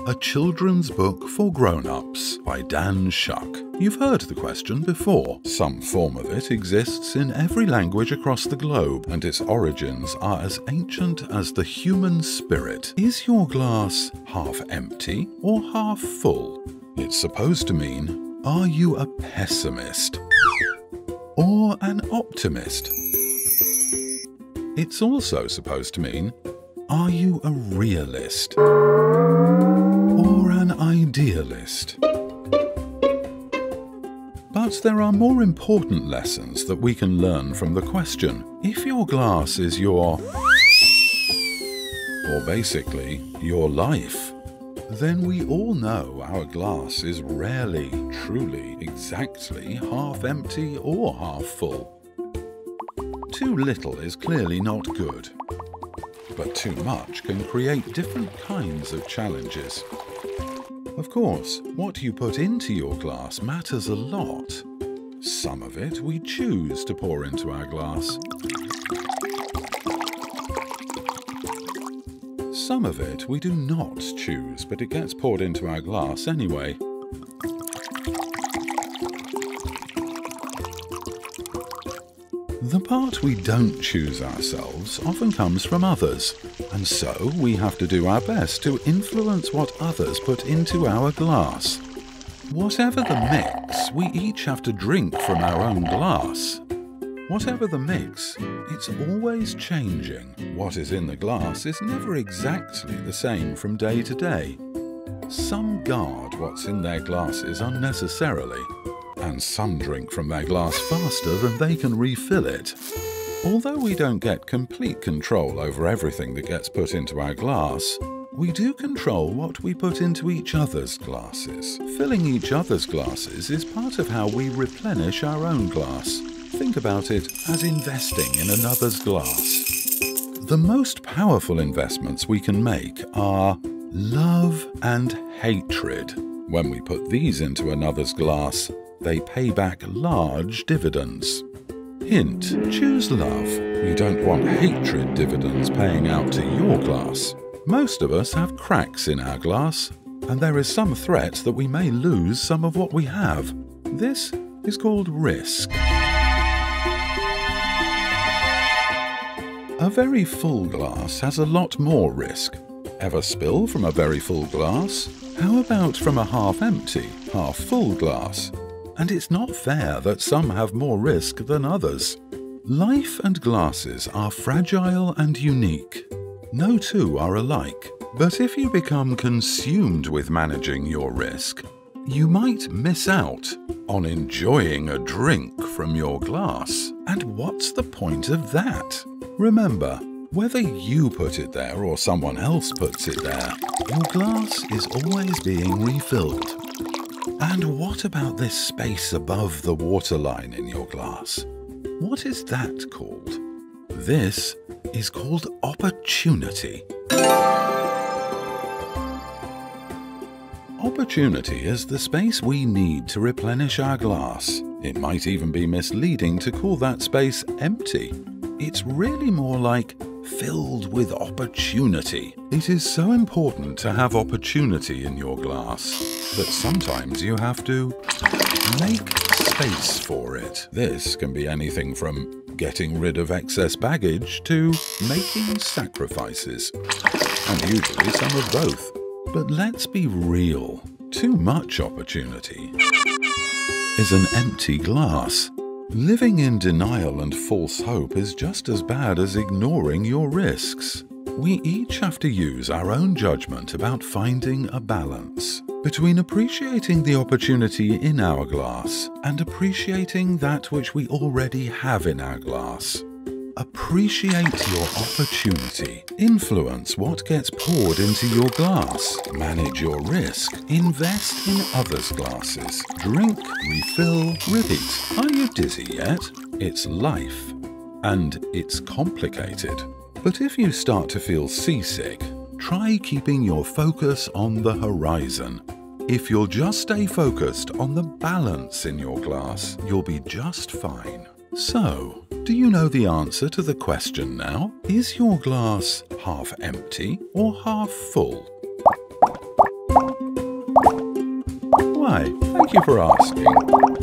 A children's book for grown-ups by Dan Shuck. You've heard the question before. Some form of it exists in every language across the globe, and its origins are as ancient as the human spirit. Is your glass half empty or half full? It's supposed to mean, are you a pessimist or an optimist? It's also supposed to mean, are you a realist or an idealist? But there are more important lessons that we can learn from the question. If your glass is or basically, your life, then we all know our glass is rarely, truly, exactly half empty or half full. Too little is clearly not good, but too much can create different kinds of challenges. Of course, what you put into your glass matters a lot. Some of it we choose to pour into our glass. Some of it we do not choose, but it gets poured into our glass anyway. The part we don't choose ourselves often comes from others, and so we have to do our best to influence what others put into our glass. Whatever the mix, we each have to drink from our own glass. Whatever the mix, it's always changing. What is in the glass is never exactly the same from day to day. Some guard what's in their glasses unnecessarily, and some drink from their glass faster than they can refill it. Although we don't get complete control over everything that gets put into our glass, we do control what we put into each other's glasses. Filling each other's glasses is part of how we replenish our own glass. Think about it as investing in another's glass. The most powerful investments we can make are love and hatred. When we put these into another's glass, they pay back large dividends. Hint: choose love. You don't want hatred dividends paying out to your glass. Most of us have cracks in our glass, and there is some threat that we may lose some of what we have. This is called risk. A very full glass has a lot more risk. Ever spill from a very full glass? How about from a half-empty, half-full glass? And it's not fair that some have more risk than others. Life and glasses are fragile and unique. No two are alike. But if you become consumed with managing your risk, you might miss out on enjoying a drink from your glass. And what's the point of that? Remember, whether you put it there or someone else puts it there, your glass is always being refilled. And what about this space above the waterline in your glass? What is that called? This is called opportunity. Opportunity is the space we need to replenish our glass. It might even be misleading to call that space empty. It's really more like filled with opportunity. It is so important to have opportunity in your glass that sometimes you have to make space for it. This can be anything from getting rid of excess baggage to making sacrifices, and usually some of both. But let's be real. Too much opportunity is an empty glass. Living in denial and false hope is just as bad as ignoring your risks. We each have to use our own judgment about finding a balance between appreciating the opportunity in our glass and appreciating that which we already have in our glass. Appreciate your opportunity. Influence what gets poured into your glass. Manage your risk. Invest in others' glasses. Drink, refill, repeat. Are you dizzy yet? It's life. And it's complicated. But if you start to feel seasick, try keeping your focus on the horizon. If you'll just stay focused on the balance in your glass, you'll be just fine. So, do you know the answer to the question now? Is your glass half empty or half full? Why, thank you for asking.